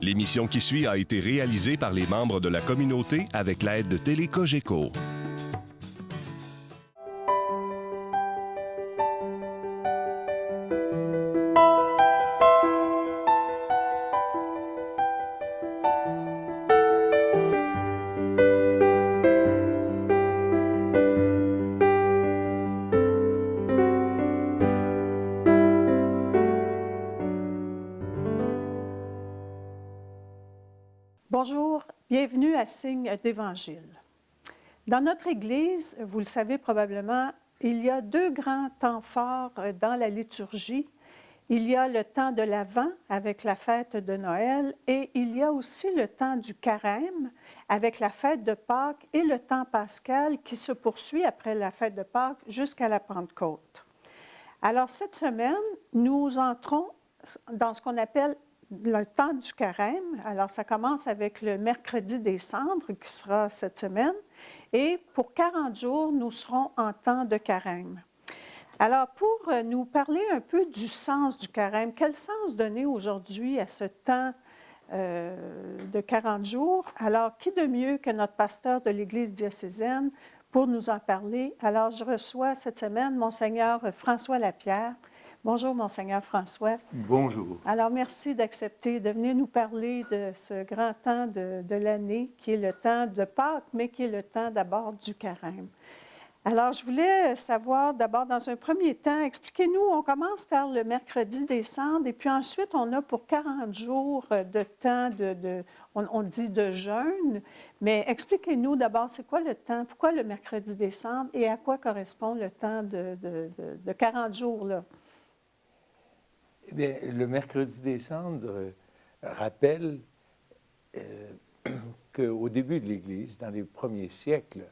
L'émission qui suit a été réalisée par les membres de la communauté avec l'aide de Télé Cogeco. Bonjour, bienvenue à Signe d'Évangile. Dans notre Église, vous le savez probablement, il y a deux grands temps forts dans la liturgie. Il y a le temps de l'Avent avec la fête de Noël et il y a aussi le temps du Carême avec la fête de Pâques et le temps pascal qui se poursuit après la fête de Pâques jusqu'à la Pentecôte. Alors cette semaine, nous entrons dans ce qu'on appelle le temps du Carême. Alors, ça commence avec le mercredi des Cendres, qui sera cette semaine. Et pour 40 jours, nous serons en temps de Carême. Alors, pour nous parler un peu du sens du Carême, quel sens donner aujourd'hui à ce temps de 40 jours? Alors, qui de mieux que notre pasteur de l'Église diocésaine pour nous en parler? Alors, je reçois cette semaine Monseigneur François Lapierre. Bonjour, Monseigneur François. Bonjour. Alors, merci d'accepter de venir nous parler de ce grand temps de l'année, qui est le temps de Pâques, mais qui est le temps d'abord du Carême. Alors, je voulais savoir d'abord, dans un premier temps, expliquez-nous, on commence par le mercredi des Cendres, et puis ensuite, on a pour 40 jours de temps on dit de jeûne, mais expliquez-nous d'abord, c'est quoi le temps, pourquoi le mercredi des Cendres, et à quoi correspond le temps de 40 jours, là? Eh bien, le mercredi des Cendres rappelle qu'au début de l'Église, dans les premiers siècles,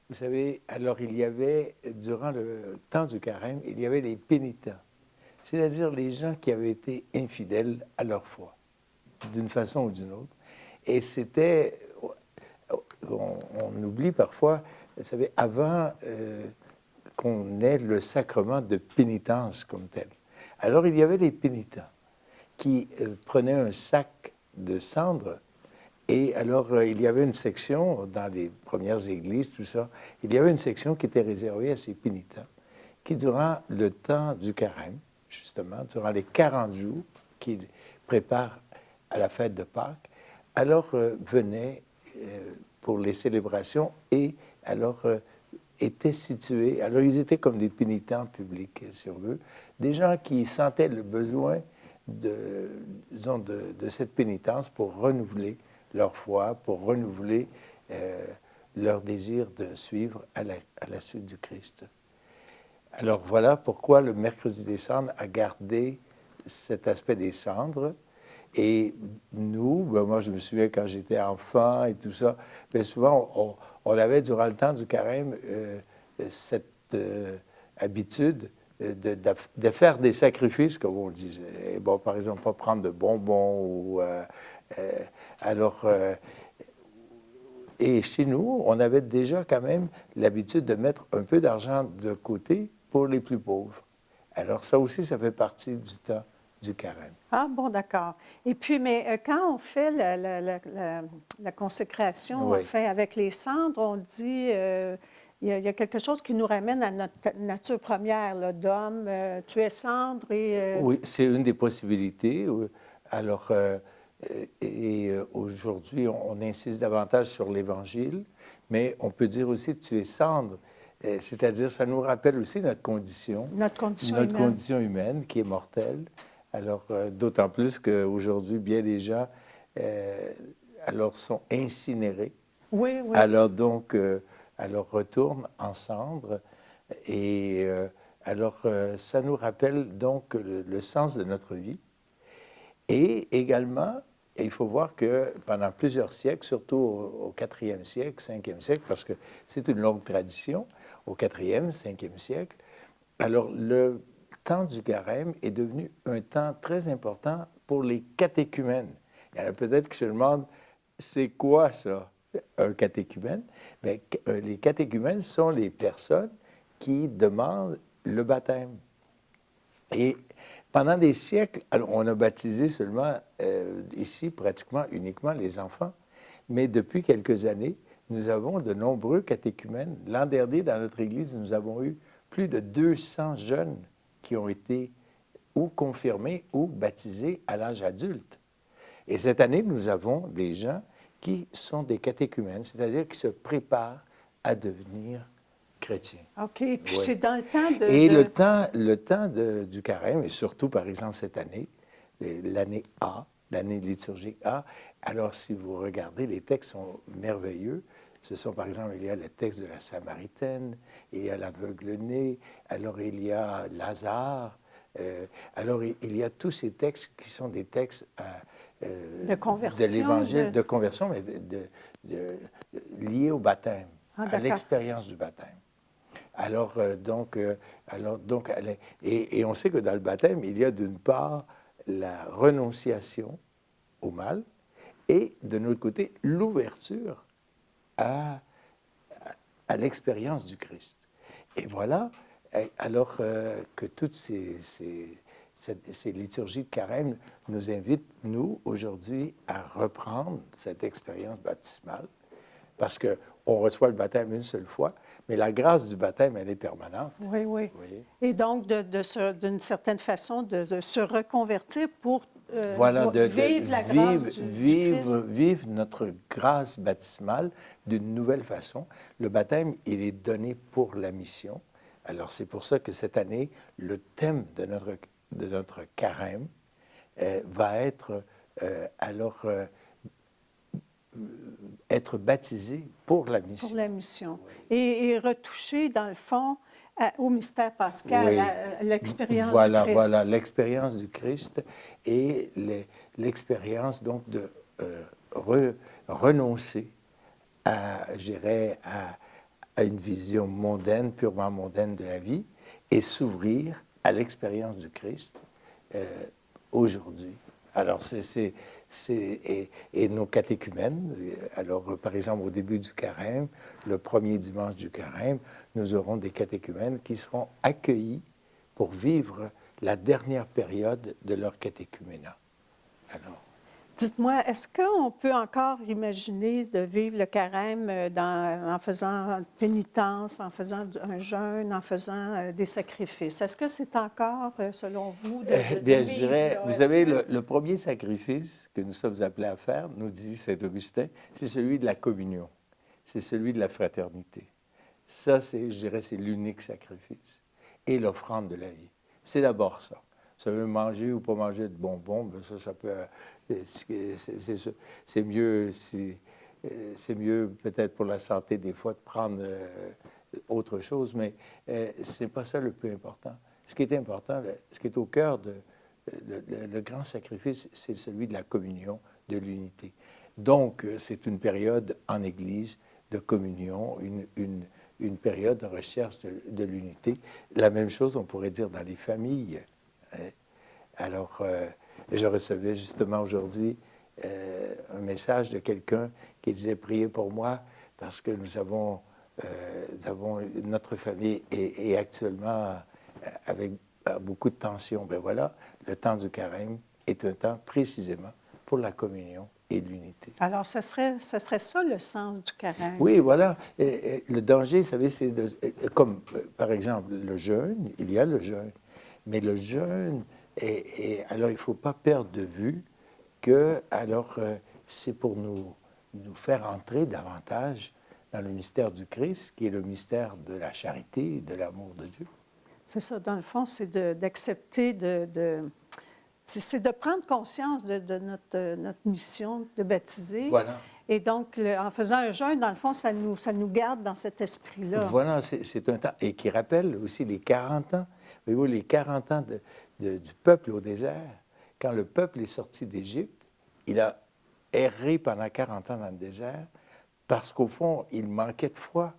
vous savez, alors il y avait, durant le temps du Carême, il y avait les pénitents, c'est-à-dire les gens qui avaient été infidèles à leur foi, d'une façon ou d'une autre. Et c'était, on oublie parfois, vous savez, avant qu'on ait le sacrement de pénitence comme tel. Alors, il y avait les pénitents qui prenaient un sac de cendres et alors, il y avait une section, dans les premières églises, tout ça, il y avait une section qui était réservée à ces pénitents qui, durant le temps du Carême, justement, durant les 40 jours qu'ils préparent à la fête de Pâques, alors venaient pour les célébrations et alors étaient situés, alors ils étaient comme des pénitents publics, si on veut, des gens qui sentaient le besoin de cette pénitence pour renouveler leur foi, pour renouveler leur désir de suivre à la suite du Christ. Alors voilà pourquoi le mercredi des Cendres a gardé cet aspect des cendres. Et nous, ben moi je me souviens quand j'étais enfant et tout ça, bien souvent on avait durant le temps du Carême cette habitude de faire des sacrifices, comme on le disait. Et bon, par exemple, pas prendre de bonbons ou et chez nous, on avait déjà quand même l'habitude de mettre un peu d'argent de côté pour les plus pauvres. Alors ça aussi, ça fait partie du temps du Carême. Ah bon, d'accord. Et puis, mais quand on fait la consécration, Oui. enfin, avec les cendres, on dit, il y a quelque chose qui nous ramène à notre nature première, là, d'homme, tu es cendre et... Oui, c'est une des possibilités. Alors, aujourd'hui, on insiste davantage sur l'Évangile, mais on peut dire aussi que tu es cendre. C'est-à-dire, ça nous rappelle aussi notre condition condition humaine qui est mortelle. Alors, d'autant plus qu'aujourd'hui, bien des gens alors sont incinérés. Oui, oui. Alors donc, alors retournent en cendres. Et alors, ça nous rappelle donc le sens de notre vie. Et également, il faut voir que pendant plusieurs siècles, surtout au 4e siècle, 5e siècle, parce que c'est une longue tradition, au 4e, 5e siècle, alors le temps du Carême est devenu un temps très important pour les catéchumènes. Il y en a peut-être qui se demandent, c'est quoi ça, un catéchumène? Bien, les catéchumènes sont les personnes qui demandent le baptême. Et Pendant des siècles, alors, on a baptisé seulement, ici, pratiquement uniquement les enfants. Mais depuis quelques années, nous avons de nombreux catéchumènes. L'an dernier, dans notre Église, nous avons eu plus de 200 jeunes qui ont été ou confirmés ou baptisés à l'âge adulte. Et cette année, nous avons des gens qui sont des catéchumènes, c'est-à-dire qui se préparent à devenir chrétiens. OK. Puis Oui. c'est dans le temps de... Et de- le temps du carême, et surtout, par exemple, cette année, l'année A, l'année liturgique A, alors si vous regardez, les textes sont merveilleux. Ce sont, par exemple, il y a le texte de la Samaritaine, il y a l'aveugle-né, alors il y a Lazare, alors il y a tous ces textes qui sont des textes De conversion, de l'Évangile, de- de conversion, mais liés au baptême, Ah, à d'accord. l'expérience du baptême. Alors, et on sait que dans le baptême, il y a d'une part la renonciation au mal et de l'autre côté, l'ouverture à, à l'expérience du Christ. Et voilà, alors que toutes ces liturgies de carême nous invitent, nous, aujourd'hui, à reprendre cette expérience baptismale, parce qu'on reçoit le baptême une seule fois, mais la grâce du baptême, elle est permanente. Oui, oui. Vous voyez? Et donc, d'une certaine façon, de se reconvertir pour Voilà, vivre la grâce du Christ. vivre notre grâce baptismale d'une nouvelle façon. Le baptême, il est donné pour la mission. Alors, c'est pour ça que cette année, le thème de notre carême va être être baptisé pour la mission. Pour la mission. Et retoucher, dans le fond, au mystère pascal, Oui. à l'expérience Voilà, du Christ. voilà, l'expérience du Christ et l'expérience donc de renoncer à, je dirais, à une vision mondaine, purement mondaine de la vie et s'ouvrir à l'expérience du Christ aujourd'hui. Alors, et nos catéchumènes, alors par exemple au début du carême, le premier dimanche du carême, nous aurons des catéchumènes qui seront accueillis pour vivre la dernière période de leur catéchuménat. Alors, Dites-moi, est-ce qu'on peut encore imaginer de vivre le carême en faisant pénitence, en faisant un jeûne, en faisant des sacrifices? Est-ce que c'est encore, selon vous, de bien, je vivre dirais, ça? vous Est-ce savez, que- le premier sacrifice que nous sommes appelés à faire, nous dit saint Augustin, c'est celui de la communion, c'est celui de la fraternité. Ça, je dirais, c'est l'unique sacrifice. Et l'offrande de la vie. C'est d'abord ça. Ça veut manger ou pas manger de bonbons, ben ça peut... C'est mieux, c'est mieux peut-être pour la santé des fois de prendre autre chose, mais c'est pas ça le plus important. Ce qui est important, ce qui est au cœur le grand sacrifice, c'est celui de la communion, de l'unité. Donc, c'est une période en Église de communion, une période de recherche de l'unité. La même chose, on pourrait dire dans les familles. Hein. Alors, je recevais justement aujourd'hui un message de quelqu'un qui disait « Priez pour moi parce que nous avons notre famille est actuellement avec beaucoup de tensions. » Ben voilà, le temps du carême est un temps précisément pour la communion et l'unité. Alors, ce serait ça le sens du carême. Oui, voilà. Le danger, vous savez, c'est comme, par exemple, le jeûne, il y a le jeûne. Mais le jeûne, alors, il ne faut pas perdre de vue que, alors, c'est pour nous faire entrer davantage dans le mystère du Christ, qui est le mystère de la charité et de l'amour de Dieu. C'est ça, dans le fond, c'est d'accepter c'est de prendre conscience de notre mission de baptiser. Voilà. Et donc, en faisant un jeûne, dans le fond, ça nous garde dans cet esprit-là. Voilà, c'est un temps, et qui rappelle aussi les 40 ans. Voyez-vous, les 40 ans du peuple au désert. Quand le peuple est sorti d'Égypte, il a erré pendant 40 ans dans le désert parce qu'au fond, il manquait de foi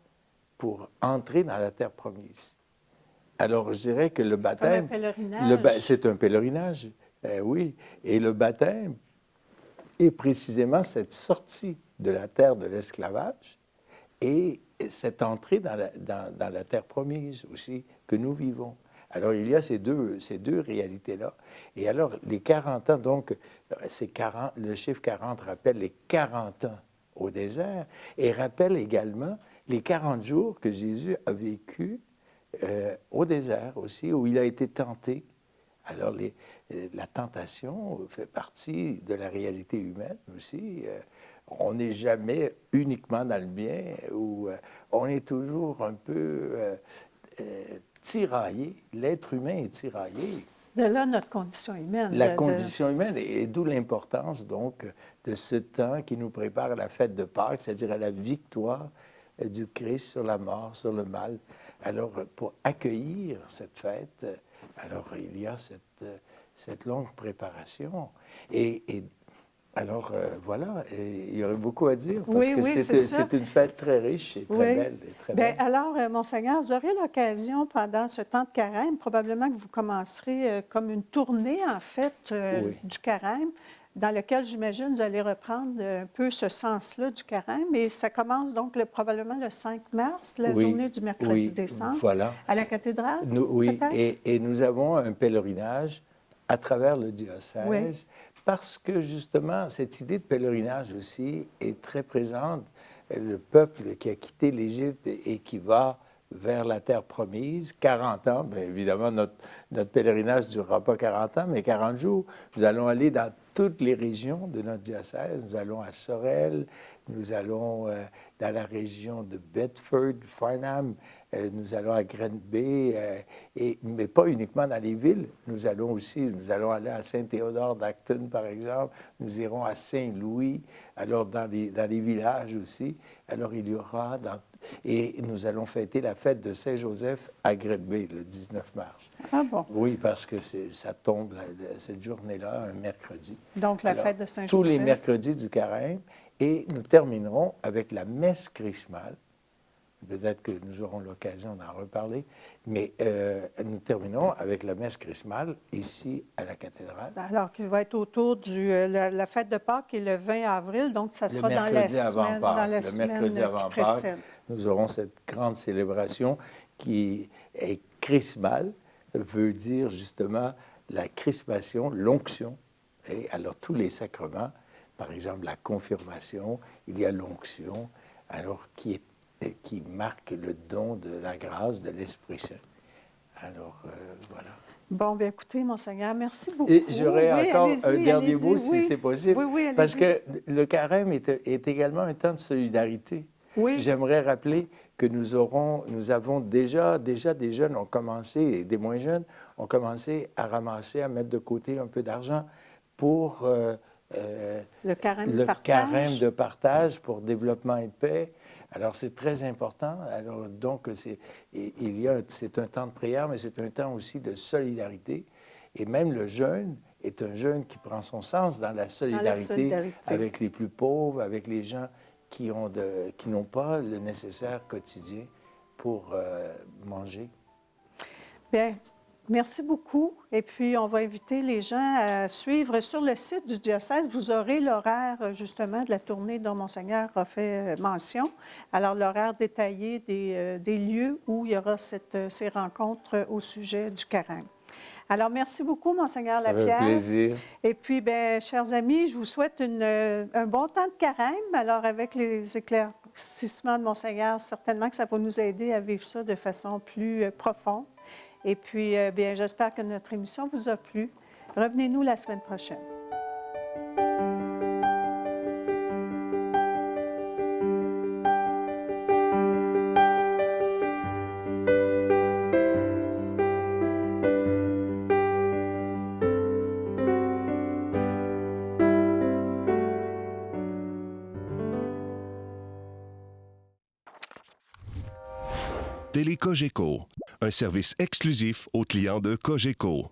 pour entrer dans la terre promise. Alors, je dirais que le baptême... C'est comme un pèlerinage. C'est un pèlerinage, oui. Et le baptême est précisément cette sortie de la terre de l'esclavage et cette entrée dans la terre promise aussi que nous vivons. Alors, il y a ces deux réalités-là. Et alors, les 40 ans, donc, le chiffre 40 rappelle les 40 ans au désert et rappelle également les 40 jours que Jésus a vécu au désert aussi, où il a été tenté. Alors, la tentation fait partie de la réalité humaine aussi. On n'est jamais uniquement dans le bien, ou on est toujours un peu tiraillé. L'être humain est tiraillé. De là notre condition humaine. La condition humaine, et d'où l'importance, donc, de ce temps qui nous prépare à la fête de Pâques, c'est-à-dire à la victoire du Christ sur la mort, sur le mal. Alors, pour accueillir cette fête, alors il y a cette longue préparation. Et alors, voilà, il y aurait beaucoup à dire, parce que c'est une fête très riche et très belle. Et très belle. Alors, Monseigneur, vous aurez l'occasion, pendant ce temps de carême, probablement que vous commencerez comme une tournée, en fait, du carême, dans lequel, j'imagine, vous allez reprendre un peu ce sens-là du carême. Et ça commence donc probablement le 5 mars, la journée du mercredi décembre, à la cathédrale. Et nous avons un pèlerinage à travers le diocèse, parce que, justement, cette idée de pèlerinage aussi est très présente. Le peuple qui a quitté l'Égypte et qui va vers la terre promise, 40 ans, bien évidemment, notre pèlerinage ne durera pas 40 ans, mais 40 jours. Nous allons aller dans toutes les régions de notre diocèse. Nous allons à Sorel, nous allons dans la région de Bedford, Farnham, nous allons à Granby, mais pas uniquement dans les villes. Nous allons aller à Saint-Théodore d'Acton, par exemple. Nous irons à Saint-Louis, alors dans les villages aussi. Alors il y aura... Et nous allons fêter la fête de Saint-Joseph à Granby, le 19 mars. Ah bon? Oui, parce que ça tombe cette journée-là, un mercredi. Donc la fête de Saint-Joseph. Tous les mercredis du carême. Et nous terminerons avec la messe chrismale. Peut-être que nous aurons l'occasion d'en reparler, mais nous terminerons avec la messe chrismale ici à la cathédrale. Alors, qui va être autour de la fête de Pâques, qui est le 20 avril, donc ça sera dans la semaine qui précède. Nous aurons cette grande célébration qui est chrismale, veut dire justement la crispation, l'onction. Et alors, tous les sacrements, par exemple la confirmation, il y a l'onction, alors qui marque le don de la grâce de l'Esprit Saint. Alors, voilà. Bon, bien écoutez, Monseigneur, merci beaucoup. Et j'aurais encore un dernier mot, si c'est possible, parce que le carême est également un temps de solidarité. J'aimerais rappeler que nous avons déjà des jeunes ont commencé, et des moins jeunes, ont commencé à ramasser, à mettre de côté un peu d'argent pour le carême de partage pour développement et paix. Alors, c'est très important. Alors, donc, c'est un temps de prière, mais c'est un temps aussi de solidarité. Et même le jeûne est un jeûne qui prend son sens dans la solidarité avec les plus pauvres, avec les gens qui n'ont pas le nécessaire quotidien pour manger. Bien. Merci beaucoup. Et puis, on va inviter les gens à suivre sur le site du diocèse. Vous aurez l'horaire, justement, de la tournée dont Monseigneur a fait mention. Alors, l'horaire détaillé des lieux où il y aura ces rencontres au sujet du carême. Alors, merci beaucoup, Monseigneur Lapierre. Ça fait plaisir. Et puis, bien, chers amis, je vous souhaite un bon temps de carême. Alors, avec les éclaircissements de Monseigneur, certainement que ça va nous aider à vivre ça de façon plus profonde. Et puis, bien, j'espère que notre émission vous a plu. Revenez-nous la semaine prochaine. Télé Cogeco, un service exclusif aux clients de Cogeco.